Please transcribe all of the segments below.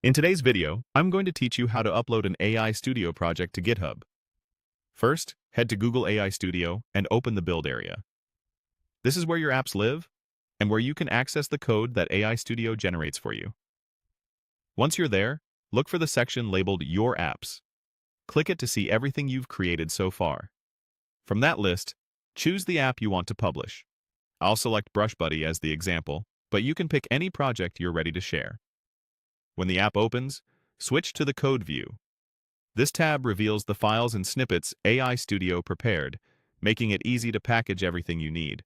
In today's video, I'm going to teach you how to upload an AI Studio project to GitHub. First, head to Google AI Studio and open the build area. This is where your apps live and where you can access the code that AI Studio generates for you. Once you're there, look for the section labeled Your Apps. Click it to see everything you've created so far. From that list, choose the app you want to publish. I'll select BrushBuddy as the example, but you can pick any project you're ready to share. When the app opens, switch to the Code view. This tab reveals the files and snippets AI Studio prepared, making it easy to package everything you need.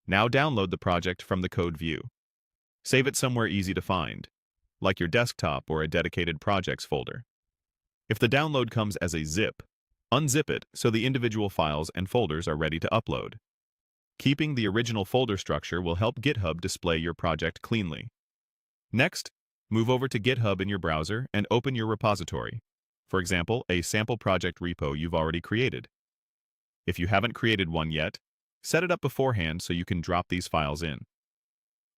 Now download the project from the Code view. Save it somewhere easy to find, like your desktop or a dedicated projects folder. If the download comes as a zip, unzip it so the individual files and folders are ready to upload. Keeping the original folder structure will help GitHub display your project cleanly. Next, move over to GitHub in your browser and open your repository, for example, a sample project repo you've already created. If you haven't created one yet, set it up beforehand so you can drop these files in.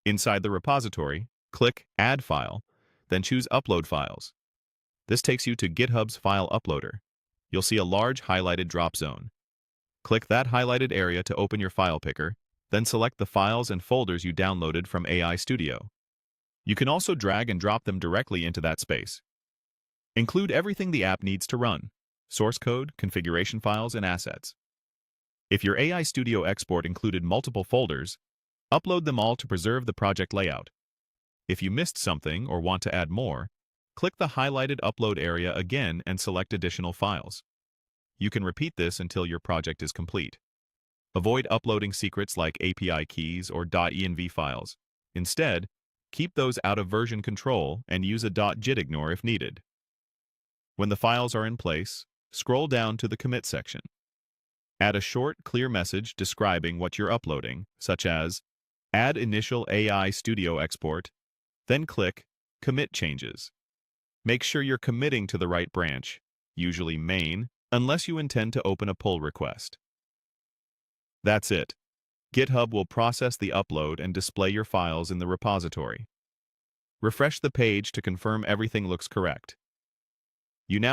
Inside the repository, click Add File, then choose Upload Files. This takes you to GitHub's file uploader. You'll see a large highlighted drop zone. Click that highlighted area to open your file picker, then select the files and folders you downloaded from AI Studio. You can also drag and drop them directly into that space. Include everything the app needs to run: source code, configuration files, and assets. If your AI Studio export included multiple folders, upload them all to preserve the project layout. If you missed something or want to add more, click the highlighted upload area again and select additional files. You can repeat this until your project is complete. Avoid uploading secrets like API keys or .env files. Instead, keep those out of version control and use a .gitignore if needed. When the files are in place, scroll down to the commit section. Add a short, clear message describing what you're uploading, such as Add Initial AI Studio Export, then click Commit Changes. Make sure you're committing to the right branch, usually main, unless you intend to open a pull request. That's it. GitHub will process the upload and display your files in the repository. Refresh the page to confirm everything looks correct. You now